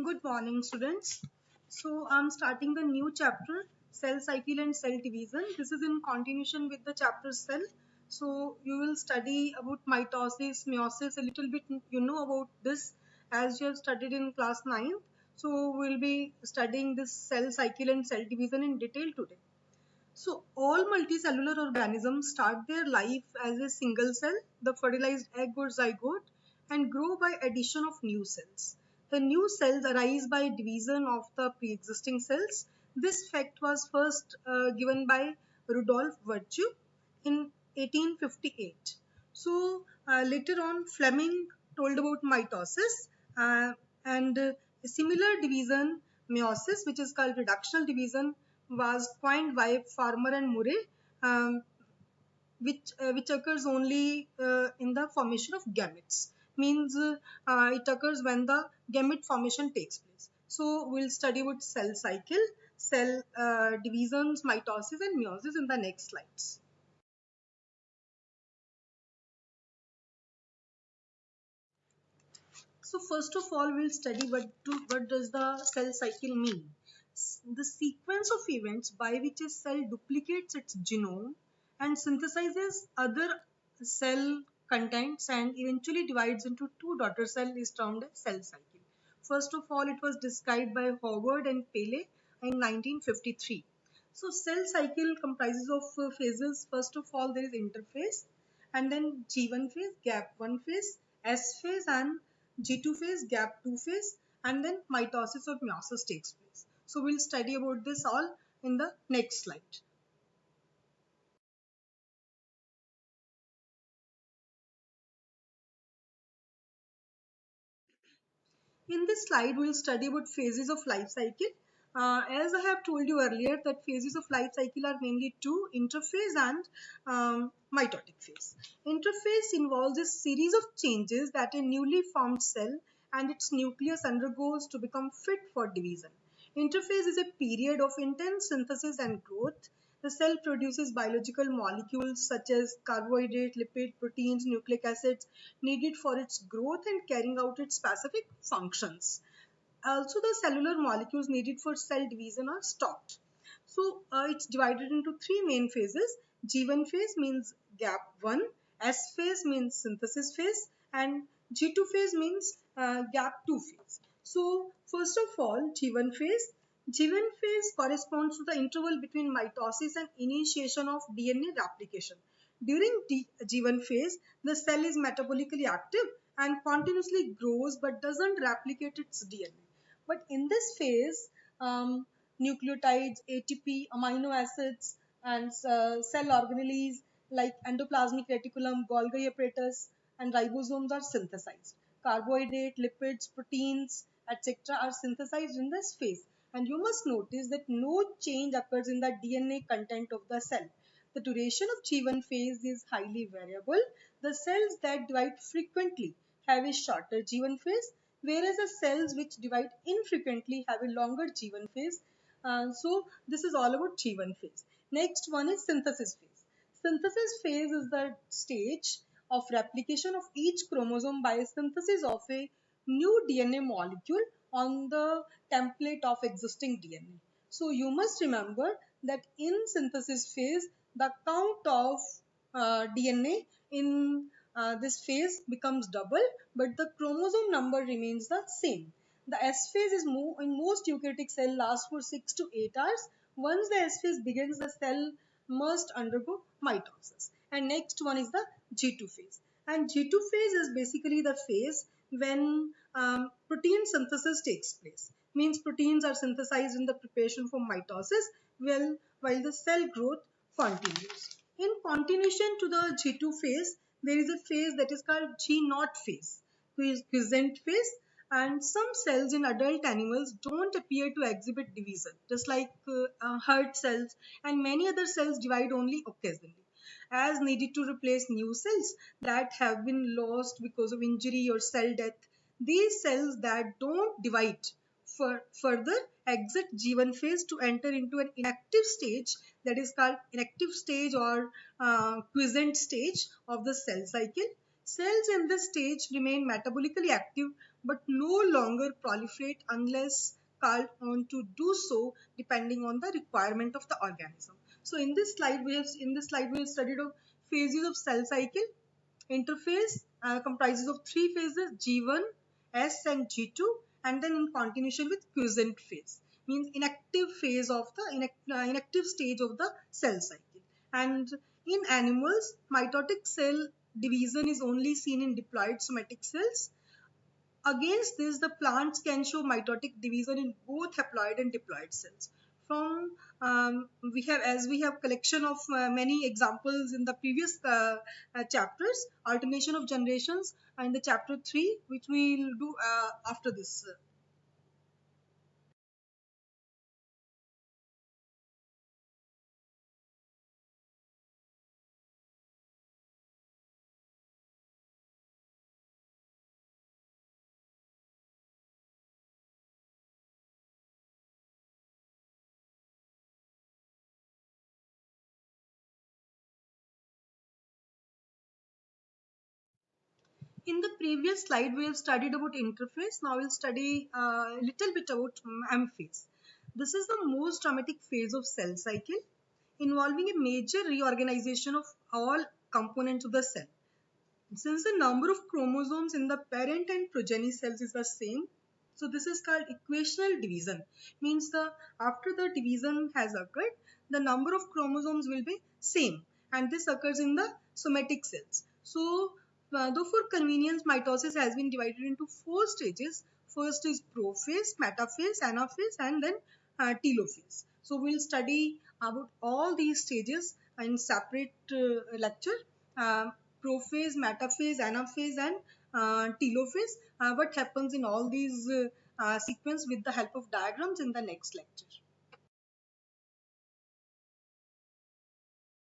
Good morning, students. So, I'm starting the new chapter, cell cycle and cell division. This is in continuation with the chapter cell. So, you will study about mitosis, meiosis, a little bit you know about this as you have studied in class 9th. So, we'll be studying this cell cycle and cell division in detail today. So, all multicellular organisms start their life as a single cell, the fertilized egg or zygote, and grow by addition of new cells. The new cells arise by division of the pre-existing cells. This fact was first given by Rudolf Virchow in 1858. So, later on, Fleming told about mitosis and a similar division, meiosis, which is called reductional division, was coined by Farmer and Murray, um, which occurs only in the formation of gametes. Means it occurs when the gamete formation takes place. So we'll study about cell cycle, cell divisions, mitosis, and meiosis in the next slides. So first of all, we'll study what does the cell cycle mean. The sequence of events by which a cell duplicates its genome and synthesizes other cell contents and eventually divides into two daughter cells is termed as cell cycle. First of all, it was described by Howard and Paley in 1953. So cell cycle comprises of phases. First of all, there is interphase, and then G1 phase, gap 1 phase, S phase, and G2 phase, gap 2 phase, and then mitosis or meiosis takes place. So we'll study about this all in the next slide. In this slide, we'll study about phases of life cycle. As I have told you earlier, that phases of life cycle are mainly two, interphase and mitotic phase. Interphase involves a series of changes that a newly formed cell and its nucleus undergoes to become fit for division. Interphase is a period of intense synthesis and growth. The cell produces biological molecules such as carbohydrate, lipid, proteins, nucleic acids needed for its growth and carrying out its specific functions. Also, the cellular molecules needed for cell division are stopped. So, it's divided into three main phases. G1 phase means gap 1, S phase means synthesis phase, and G2 phase means gap 2 phase. So, first of all, G1 phase. G1 phase corresponds to the interval between mitosis and initiation of DNA replication. During G1 phase, the cell is metabolically active and continuously grows but doesn't replicate its DNA. But in this phase, nucleotides, ATP, amino acids, and cell organelles like endoplasmic reticulum, Golgi apparatus, and ribosomes are synthesized. Carbohydrate, lipids, proteins, etc. are synthesized in this phase. And you must notice that no change occurs in the DNA content of the cell. The duration of G1 phase is highly variable. The cells that divide frequently have a shorter G1 phase, whereas the cells which divide infrequently have a longer G1 phase. So this is all about G1 phase. Next one is synthesis phase. Synthesis phase is the stage of replication of each chromosome by synthesis of a new DNA molecule on the template of existing DNA. So you must remember that in synthesis phase, the count of DNA in this phase becomes double, but the chromosome number remains the same. The S phase is in most eukaryotic cell lasts for 6 to 8 hours. Once the S phase begins, the cell must undergo mitosis. And next one is the G2 phase. And G2 phase is basically the phase when protein synthesis takes place. Means proteins are synthesized in the preparation for mitosis while the cell growth continues. In continuation to the G2 phase, there is a phase that is called G0 phase, quiescent phase, and some cells in adult animals don't appear to exhibit division, just like heart cells, and many other cells divide only occasionally as needed to replace new cells that have been lost because of injury or cell death. These cells that don't divide further exit G1 phase to enter into an inactive stage, that is called inactive stage or quiescent stage of the cell cycle. Cells in this stage remain metabolically active but no longer proliferate unless called on to do so depending on the requirement of the organism. So in this slide we have studied of phases of cell cycle. Interphase comprises of three phases: G1, S and G2, and then in continuation with quiescent phase, means inactive phase of the inactive stage of the cell cycle. And in animals, mitotic cell division is only seen in diploid somatic cells. Against this, the plants can show mitotic division in both haploid and diploid cells. From we have collection of many examples in the previous chapters, alternation of generations, and the chapter 3, which we will do after this. In the previous slide, we have studied about interphase. Now we'll study a little bit about M phase. This is the most dramatic phase of cell cycle, involving a major reorganization of all components of the cell. Since the number of chromosomes in the parent and progeny cells is the same, so this is called equational division. Means the after the division has occurred, the number of chromosomes will be same, and this occurs in the somatic cells. So though for convenience, mitosis has been divided into four stages. First is prophase, metaphase, anaphase, and then telophase. So we'll study about all these stages in separate lecture. Prophase, metaphase, anaphase, and telophase. What happens in all these sequence with the help of diagrams in the next lecture.